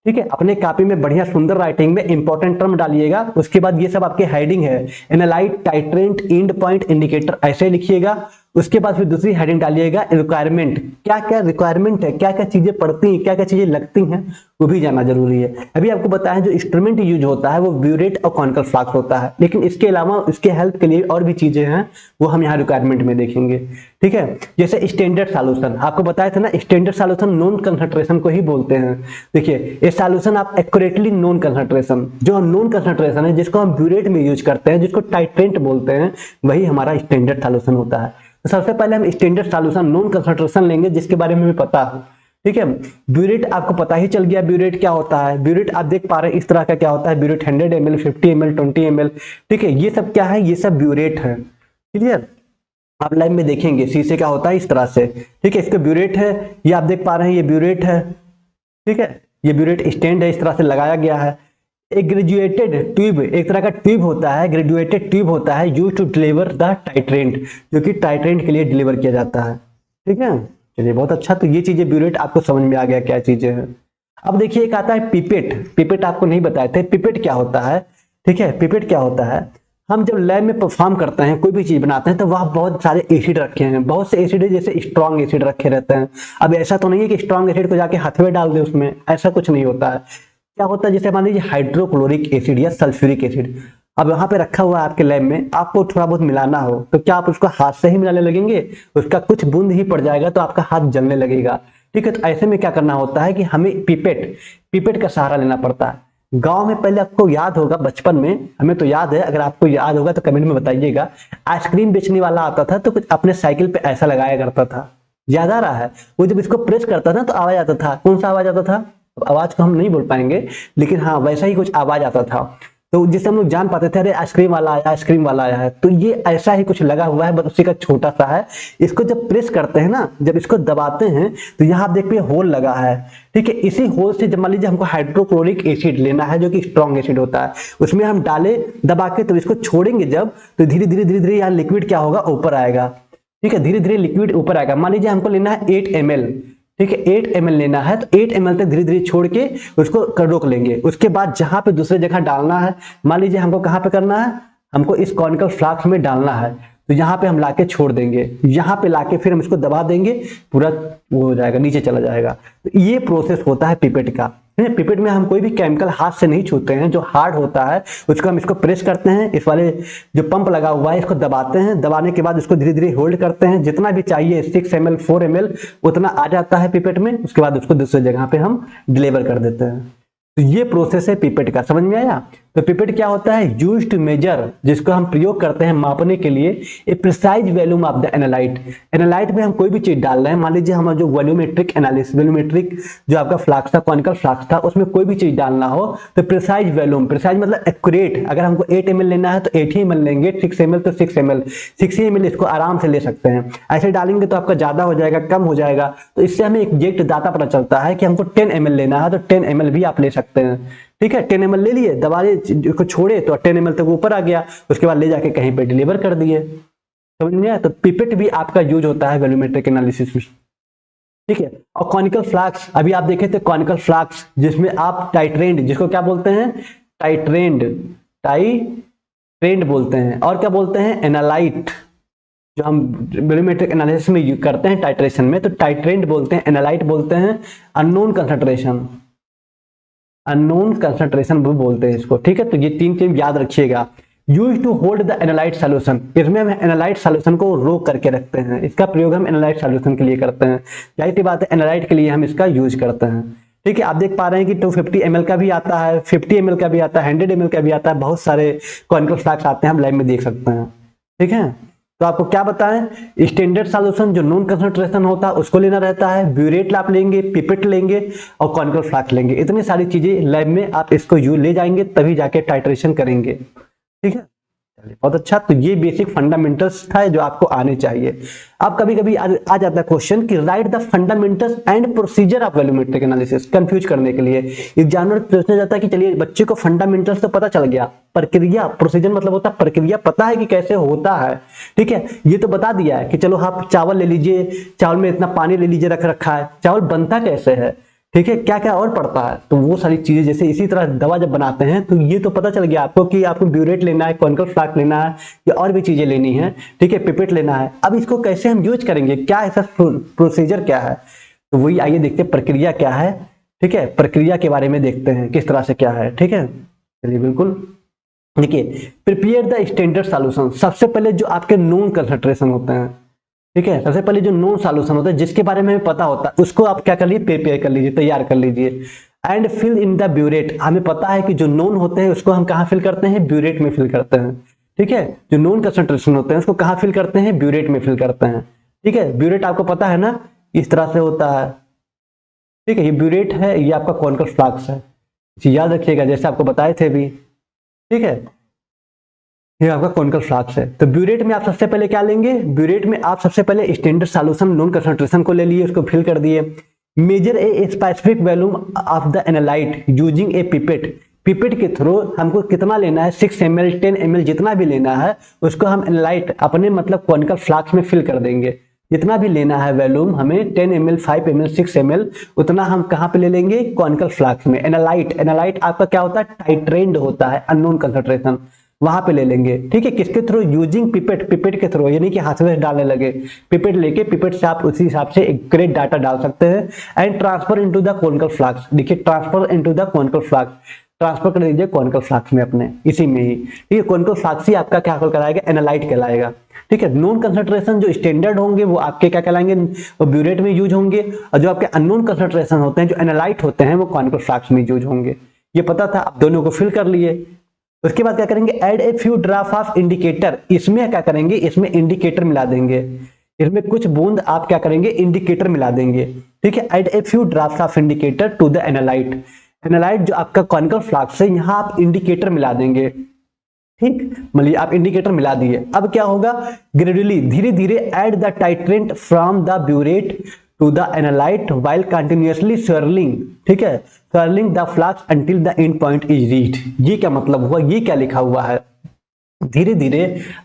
ठीक है, अपने कॉपी में बढ़िया सुंदर राइटिंग में इंपॉर्टेंट टर्म डालिएगा। उसके बाद ये सब आपके हेडिंग है, analyte, titrant, and point, indicator, ऐसे लिखिएगा। उसके बाद फिर दूसरी हेडिंग डालिएगा रिक्वायरमेंट, क्या क्या रिक्वायरमेंट है, क्या क्या चीजें पड़ती हैं, क्या क्या चीजें लगती हैं, वो भी जानना जरूरी है। अभी आपको बताया जो इंस्ट्रूमेंट यूज होता है वो ब्यूरेट और कॉनिकल फ्लास्क होता है, लेकिन इसके अलावा इसके हेल्प के लिए और भी चीजें हैं, वो हम यहाँ रिक्वायरमेंट में देखेंगे। ठीक है, जैसे स्टैंडर्ड सॉल्यूशन, आपको बताया था ना, स्टैंडर्ड सॉल्यूशन नॉन कंसंट्रेशन को ही बोलते हैं। देखिए ये सॉल्यूशन आप एक्यूरेटली नॉन कंसंट्रेशन, जो नॉन कंसंट्रेशन है जिसको हम ब्यूरेट में यूज करते हैं, जिसको टाइट्रेंट बोलते हैं, वही हमारा स्टैंडर्ड सॉल्यूशन होता है। तो सबसे पहले हम स्टैंडर्ड सॉल्यूशन नॉन कंसंट्रेशन लेंगे, जिसके बारे में भी पता हो। ठीक है, ब्यूरेट आपको पता ही चल गया, ब्यूरेट क्या होता है। ब्यूरेट आप देख पा रहे हैं इस तरह का क्या होता है, ब्यूरेट 100 ml, 50 ml, 20 ml। ठीक है, ये सब क्या है, ये सब ब्यूरेट है। क्लियर, आप लाइव में देखेंगे शीशे क्या होता है इस तरह से। ठीक है, इसका ब्यूरेट है, ये आप देख पा रहे हैं, ये ब्यूरेट है। ठीक है, ये ब्यूरेट स्टैंड है, इस तरह से लगाया गया है। एक ग्रेजुएटेड ट्यूब, एक तरह का ट्यूब होता है, ग्रेजुएटेड ट्यूब होता है use to deliver the titrant, जो कि टाइट्रेंट के लिए डिलीवर किया जाता है। ठीक है, चलिए बहुत अच्छा। तो ये चीजें ब्यूरेट आपको समझ में आ गया क्या चीजें हैं। अब देखिए एक आता है पिपेट। पिपेट आपको नहीं बताए थे, पिपेट क्या होता है। ठीक है, पिपेट क्या होता है, हम जब लैब में परफॉर्म करते हैं, कोई भी चीज बनाते हैं, तो वहां बहुत सारे एसिड रखे हैं, बहुत से एसिड है, जैसे स्ट्रॉन्ग एसिड रखे रहते हैं। अब ऐसा तो नहीं है कि स्ट्रॉन्ग एसिड को जाके हाथ में डाल दे उसमें, ऐसा कुछ नहीं होता है। क्या होता है, जैसे मान लीजिए हाइड्रोक्लोरिक एसिड या सल्फ्यूरिक एसिड, अब वहां पे रखा हुआ है आपके लैब में, आपको थोड़ा बहुत मिलाना हो तो क्या आप उसको हाथ से ही मिलाने लगेंगे, उसका कुछ बूंद ही पड़ जाएगा तो आपका हाथ जलने लगेगा। ठीक है, तो ऐसे में क्या करना होता है कि हमें पिपेट पिपेट का सहारा लेना पड़ता है। गांव में पहले आपको याद होगा, बचपन में हमें तो याद है, अगर आपको याद होगा तो कमेंट में बताइएगा, आइसक्रीम बेचने वाला आता था तो कुछ अपने साइकिल पे ऐसा लगाया करता था, याद आ रहा है। वो जब इसको प्रेस करता था तो आवाज आता था, कौन सा आवाज आता था, अब आवाज को हम नहीं बोल पाएंगे, लेकिन हाँ वैसा ही कुछ आवाज आता था। तो जिससे हम लोग जान पाते थे अरे आइसक्रीम वाला आया, आइसक्रीम वाला आया है। तो ये ऐसा ही कुछ लगा हुआ है, बस उसी का छोटा सा है। इसको जब प्रेस करते हैं ना, जब इसको दबाते हैं तो यहाँ आप देखिए होल लगा है। ठीक है, इसी होल से जब मान लीजिए हमको हाइड्रोक्लोरिक एसिड लेना है, जो कि स्ट्रॉन्ग एसिड होता है, उसमें हम डाले दबा के, तो इसको छोड़ेंगे जब, तो धीरे धीरे धीरे धीरे यहाँ लिक्विड क्या होगा, ऊपर आएगा। ठीक है, धीरे धीरे लिक्विड ऊपर आएगा। मान लीजिए हमको लेना है 8 ml। ठीक है, 8 ml लेना है, तो 8 ml तक धीरे धीरे छोड़ के उसको रोक लेंगे। उसके बाद जहां पे दूसरे जगह डालना है, मान लीजिए हमको कहां पे करना है, हमको इस कॉनिकल फ्लास्क में डालना है, तो यहाँ पे हम लाके छोड़ देंगे, यहाँ पे लाके फिर हम इसको दबा देंगे, पूरा वो हो जाएगा, नीचे चला जाएगा। तो ये प्रोसेस होता है पिपेट का। पिपेट में हम कोई भी केमिकल हाथ से नहीं छूते हैं, जो हार्ड होता है उसको हम इसको प्रेस करते हैं, इस वाले जो पंप लगा हुआ है इसको दबाते हैं, दबाने के बाद इसको धीरे धीरे होल्ड करते हैं, जितना भी चाहिए 6 ml 4 ml उतना आ जाता है पिपेट में। उसके बाद उसको दूसरी जगह पे हम डिलीवर कर देते हैं। तो ये प्रोसेस है पिपेट का, समझ में आया। तो पिपेट क्या होता है, यूज टू मेजर, जिसको हम प्रयोग करते हैं मापने के लिए, a precise volume of the analyte. Analyte में हम कोई भी चीज डाल रहे हैं, मान लीजिए हम जो वॉल्यूमेट्रिक एनालिसिस, वॉल्यूमेट्रिक जो आपका फ्लास्क था, कॉनिकल फ्लास्क था, उसमें कोई भी चीज डालना हो तो प्रिसाइज वैल्यूम, प्रिसाइज मतलब एक्यूरेट। अगर हमको 8 ml लेना है तो 8 ही ml लेंगे, 6 ml तो 6 ml, 6 ही ml इसको आराम से ले सकते हैं। ऐसे डालेंगे तो आपका ज्यादा हो जाएगा, कम हो जाएगा, तो इससे हमें एग्जैक्ट डाटा पता चलता है कि हमको 10 ml लेना है तो 10 ml भी आप ले सकते हैं। ठीक है, 10 ml ले लिए, दबाए को छोड़े तो 10 ml तक ऊपर आ गया, उसके बाद ले जाके कहीं पे डिलीवर कर दिए। समझ में आया। तो पिपेट भी आपका यूज होता है वॉल्यूमेट्रिक एनालिसिस में। ठीक है, और कॉनिकल फ्लास्क, अभी आप देखे थे कॉनिकल फ्लास्क, जिसमें आप टाइट्रेंड, जिसको क्या बोलते हैं, टाइट्रेंड, टाइट्रेंड बोलते हैं, और क्या बोलते हैं, एनालाइट, जो हम वॉल्यूमेट्रिक एनालिसिस में यूज करते हैं टाइट्रेशन में, तो टाइट्रेंड बोलते हैं, एनालाइट बोलते हैं, अननोन कंसंट्रेशन, अननोन कंसंट्रेशन भी बोलते हैं इसको। ठीक है, तो ये तीन चीज याद रखिएगा। Use to hold the analyte solution, इसमें हम एनालाइट सॉल्यूशन को रोक करके रखते हैं, इसका प्रयोग हम एनालाइट सॉल्यूशन के लिए करते हैं। जाहिर सी बात है, एनालाइट के लिए हम इसका यूज करते हैं। ठीक है, आप देख पा रहे हैं कि 250 ml का भी आता है, 50 ml का भी आता है, 100 ml का भी आता है, बहुत सारे कॉनिकल फ्लास्क आते हैं, हम लाइव में देख सकते हैं। ठीक है, तो आपको क्या बताएं, स्टैंडर्ड सॉल्यूशन जो नॉन कंसंट्रेशन होता है उसको लेना रहता है, ब्यूरेट आप लेंगे, पिपेट लेंगे और कॉनिकल फ्लास्क लेंगे। इतनी सारी चीजें लैब में आप इसको ले जाएंगे, तभी जाके टाइट्रेशन करेंगे। ठीक है, बहुत अच्छा। तो ये बेसिक फंडामेंटल्स था जो आपको आने चाहिए। अब कभी कभी आ जाता है क्वेश्चन कि write the fundamentals and procedure of volumetric analysis, confuse करने के लिए एग्जामिनर पूछना जाता है कि चलिए बच्चे को फंडामेंटल्स तो पता चल गया, प्रक्रिया, प्रोसीजर मतलब होता है प्रक्रिया, पता है कि कैसे होता है। ठीक है, ये तो बता दिया है कि चलो आप चावल ले लीजिए, चावल में इतना पानी ले लीजिए, रख रखा है, चावल बनता कैसे है, ठीक है, क्या क्या और पड़ता है, तो वो सारी चीजें, जैसे इसी तरह दवा जब बनाते हैं तो ये तो पता चल गया आपको कि आपको ब्यूरेट लेना है, कॉनिकल फ्लास्क लेना है, या और भी चीजें लेनी है। ठीक है, पिपेट लेना है। अब इसको कैसे हम यूज करेंगे, क्या ऐसा प्रोसीजर क्या है, तो वही आइए देखते हैं प्रक्रिया क्या है। ठीक है, प्रक्रिया के बारे में देखते हैं किस तरह से क्या है। ठीक है, चलिए बिल्कुल देखिए, प्रिपेयर द स्टैंडर्ड सॉल्यूशन, सबसे पहले जो आपके नॉन कंसंट्रेशन होते हैं, ठीक है, सबसे पहले जो नॉन सॉल्यूशन होता है जिसके बारे में हमें पता होता है, उसको आप क्या कर लीजिए, प्रिपेयर कर लीजिए, तैयार कर लीजिए। And fill in the burette, हमें पता है कि जो नॉन होते हैं उसको हम कहाँ फिल करते हैं, ब्यूरेट में फिल करते हैं। ठीक है, जो नॉन कंसंट्रेशन होते हैं उसको कहाँ फिल करते हैं, ब्यूरेट में फिल करते हैं। ठीक है, ब्यूरेट आपको पता है ना, इस तरह से होता है। ठीक है, ये ब्यूरेट है, ये आपका कॉनिकल फ्लास्क है, याद रखिएगा जैसे आपको बताए थे भी। ठीक है, ये आपका कॉनिकल फ्लास्क है। तो ब्यूरेट में आप सबसे पहले क्या लेंगे, ब्यूरेट में आप सबसे पहले स्टैंडर्ड सॉल्यूशन नॉन कंसंट्रेशन को ले लिए, उसको फिल कर दिए। Measure a specific volume of the analyte using a pipette, pipette के थ्रू हमको कितना लेना है, 6 ml 10 ml जितना भी लेना है उसको हम एनालाइट अपने मतलब कॉनिकल फ्लास्क में फिल कर देंगे। जितना भी लेना है वॉल्यूम हमें 10 ml 5 ml 6 ml उतना हम कहाँ पे ले लेंगे, कॉनिकल फ्लास्क में। एनालाइट आपका क्या होता है, टाइट्रेंड होता है, अननोन कंसंट्रेशन, वहां पे ले लेंगे। ठीक है, किसके थ्रू, यूजिंग पिपेट के थ्रू, यानी कि हाथ से डालने लगे, पिपेट लेके पिपेट से आप उसी हिसाब से एक्यूरेट डाटा डाल सकते हैं। And transfer into the conical flask, देखिए transfer into the conical flask, transfer कर दीजिए कॉनिकल फ्लास्क में अपने इसी में ही। ठीक है, कॉनिकल फ्लास्क ही आपका क्या कहलाएगा, एनालाइट कहलाएगा। ठीक है, नोन कंसंट्रेशन जो स्टैंडर्ड होंगे वो आपके क्या कहलाएंगे, वो ब्यूरेट में यूज होंगे, और जो आपके अननोन कंसंट्रेशन होते हैं जो एनालाइट होते हैं वो कॉनिकल फ्लास्क में यूज होंगे। ये पता था, आप दोनों को फिल कर लिए। उसके बाद क्या करेंगे, add a few drop of indicator, इसमें क्या करेंगे, इसमें इंडिकेटर मिला देंगे, इसमें कुछ बूंद आप क्या करेंगे, इंडिकेटर मिला देंगे। ठीक है, add a few drops of indicator to the analyte, analyte जो आपका कॉनिकल फ्लास्क है यहाँ आप इंडिकेटर मिला देंगे। ठीक, मतलब आप इंडिकेटर मिला दिए। अब क्या होगा, ग्रेजुअली धीरे धीरे add the titrant from the burette to the analyte while continuously swirling, ठीक है, swirling the flask until the end point is reached. ये क्या मतलब हुआ, ये क्या लिखा हुआ है, धीरे धीरे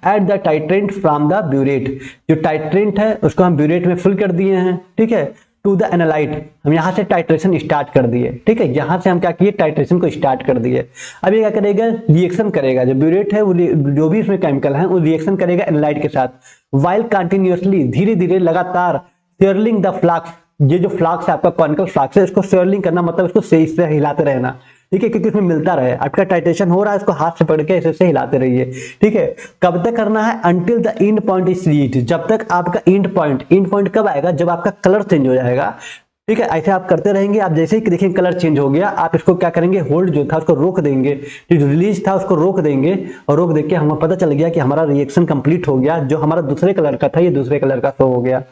add the titrant from the burette, जो टाइट्रेंट है उसको हम ब्यूरेट में फिल कर दिए हैं। ठीक है, टू द एनालाइट, हम यहाँ से टाइट्रेशन स्टार्ट कर दिए। ठीक है, यहाँ से हम क्या किए, टाइट्रेशन को स्टार्ट कर दिए। अब ये क्या करेगा, रिएक्शन करेगा, जो ब्यूरेट है वो जो भी इसमें केमिकल है वो रिएक्शन करेगा एनालाइट के साथ, वाइल कंटिन्यूअसली, धीरे धीरे लगातार, swirling द फ्लास्क, ये जो फ्लास्क है आपका कॉनिकल फ्लास्क है इसको swirling करना मतलब इसको सही से हिलाते रहना। ठीक है, क्योंकि इसमें मिलता रहे, आपका टाइट्रेशन हो रहा है, इसको हाथ से पकड़ के ऐसे हिलाते रहिए। ठीक है, कब तक करना है, until the end point is reached, जब तक आपका एंड पॉइंट कब आएगा, जब आपका कलर चेंज हो जाएगा। ठीक है, ऐसे आप करते रहेंगे, आप जैसे ही देखेंगे कलर चेंज हो गया, आप इसको क्या करेंगे, होल्ड जो था उसको रोक देंगे, जो रिलीज था उसको रोक देंगे, और रोक देके हमें पता चल गया कि हमारा रिएक्शन कंप्लीट हो गया, जो हमारा दूसरे कलर का था ये दूसरे कलर का शो हो गया।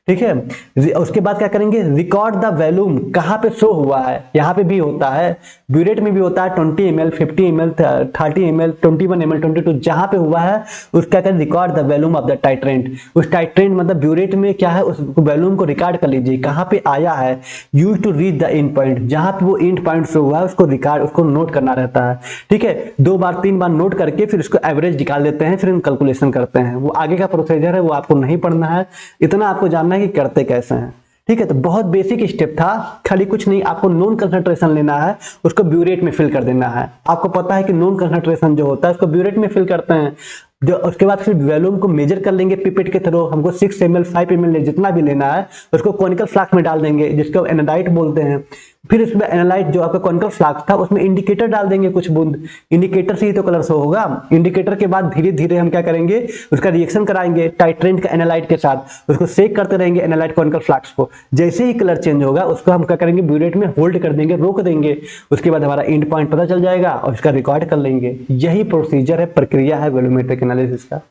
ठीक है, उसके बाद क्या करेंगे, रिकॉर्ड द वॉल्यूम, कहाँ पे शो हुआ है, यहाँ पे भी होता है, ब्यूरेट में भी होता है, 20 ml 50 ml 30 ml 21 ml 22, जहां पे हुआ है उसका करें record the volume of the titrant, उस टाइट्रेंट मतलब ब्यूरेट में क्या है उस वॉल्यूम को रिकॉर्ड कर लीजिए, कहाँ पे आया है, use to reach the end point, जहां पे वो एंड पॉइंट शो हुआ है उसको रिकॉर्ड, उसको नोट करना रहता है। ठीक है, 2 बार 3 बार नोट करके फिर उसको एवरेज निकाल देते हैं, फिर हम कैलकुलेशन करते हैं। वो आगे का प्रोसीजर है, वो आपको नहीं पढ़ना है, इतना आपको जानना है कि करते कैसे हैं। ठीक है, तो बहुत बेसिक स्टेप था, खाली कुछ नहीं, आपको नॉन कंसंट्रेशन लेना है, उसको ब्यूरेट में फिल कर देना है। आपको पता है कि नॉन कंसंट्रेशन जो होता है उसको ब्यूरेट में फिल करते हैं, जो उसके बाद फिर वॉल्यूम को मेजर कर लेंगे पिपेट के थ्रू, हमको 6 ml 5 ml जितना भी लेना है उसको कॉनिकल फ्लास्क में डाल देंगे, जिसको एनालाइट बोलते हैं। फिर उसमें एनालाइट जो आपका कॉनिकल फ्लास्क था उसमें इंडिकेटर डाल देंगे कुछ बूंद, इंडिकेटर से ही तो कलर शो होगा। इंडिकेटर के बाद धीरे धीरे हम क्या करेंगे, उसका रिएक्शन कराएंगे टाइट्रेंट का एनालाइट के साथ, उसको सेक करते रहेंगे एनालाइट कॉनिकल फ्लास्क को, जैसे ही कलर चेंज होगा उसको हम क्या करेंगे, ब्यूरेट में होल्ड कर देंगे, रोक देंगे, उसके बाद हमारा एंड पॉइंट पता चल जाएगा और उसका रिकॉर्ड कर लेंगे। यही प्रोसीजर है, प्रक्रिया है वॉल्यूमेट्रिक एनालिसिस का।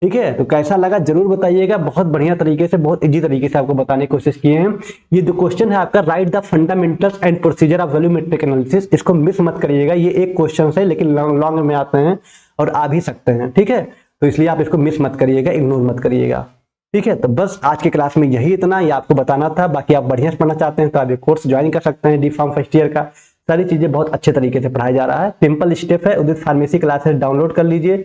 ठीक है, तो कैसा लगा जरूर बताइएगा, बहुत बढ़िया तरीके से, बहुत इजी तरीके से आपको बताने की कोशिश किए हैं। ये जो क्वेश्चन है आपका, right the fundamentals and procedure of volumetric analysis, इसको मिस मत करिएगा, ये एक क्वेश्चन है लेकिन लॉन्ग में आते हैं और आ भी सकते हैं। ठीक है, तो इसलिए आप इसको मिस मत करिएगा, इग्नोर मत करिएगा। ठीक है, तो बस आज के क्लास में यही इतना, ये आपको बताना था। बाकी आप बढ़िया से पढ़ना चाहते हैं तो आप ये कोर्स ज्वाइन कर सकते हैं, D.Pharm फर्स्ट ईयर का, सारी चीजें बहुत अच्छे तरीके से पढ़ाया जा रहा है। सिंपल स्टेप है, उदित फार्मेसी क्लासेस डाउनलोड कर लीजिए,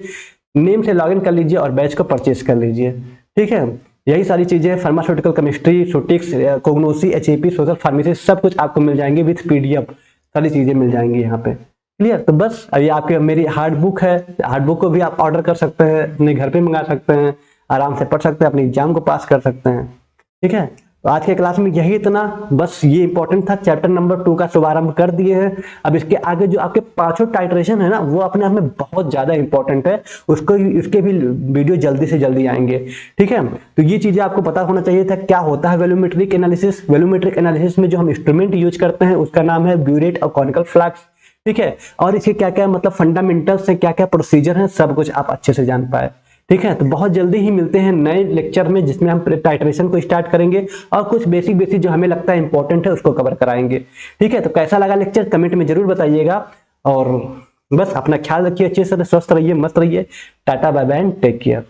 नेम से लॉगिन कर लीजिए और बैच को परचेज कर लीजिए। ठीक है, यही सारी चीजें, फार्मास्यूटिकल केमिस्ट्री, शूटिक्स, कोग्नोसी, HAP, सोशल फार्मेसी, सब कुछ आपको मिल जाएंगे विथ PDF, सारी चीजें मिल जाएंगी यहाँ पे। क्लियर, तो बस अभी आपके मेरी हार्ड बुक है, हार्ड बुक को भी आप ऑर्डर कर सकते हैं, अपने घर पे मंगा सकते हैं, आराम से पढ़ सकते हैं, अपने एग्जाम को पास कर सकते हैं। ठीक है, तो आज के क्लास में यही इतना, बस ये इंपॉर्टेंट था। चैप्टर नंबर 2 का शुभारंभ कर दिए हैं। अब इसके आगे जो आपके 5 टाइट्रेशन है ना, वो अपने आप में बहुत ज्यादा इंपॉर्टेंट है, उसके भी वीडियो जल्दी से जल्दी आएंगे। ठीक है, तो ये चीजें आपको पता होना चाहिए था, क्या होता है वॉल्यूमेट्रिक एनालिसिस। वॉल्यूमेट्रिक एनालिसिस में जो हम इंस्ट्रूमेंट यूज करते हैं उसका नाम है ब्यूरेट और कॉनिकल फ्लास्क। ठीक है, और इसके क्या क्या मतलब फंडामेंटल्स है, क्या क्या प्रोसीजर है, सब कुछ आप अच्छे से जान पाए। ठीक है, तो बहुत जल्दी ही मिलते हैं नए लेक्चर में, जिसमें हम टाइट्रेशन को स्टार्ट करेंगे और कुछ बेसिक जो हमें लगता है इंपॉर्टेंट है उसको कवर कराएंगे। ठीक है, तो कैसा लगा लेक्चर कमेंट में जरूर बताइएगा, और बस अपना ख्याल रखिए, अच्छे से स्वस्थ रहिए, मस्त रहिए। Tata bye bye and take care.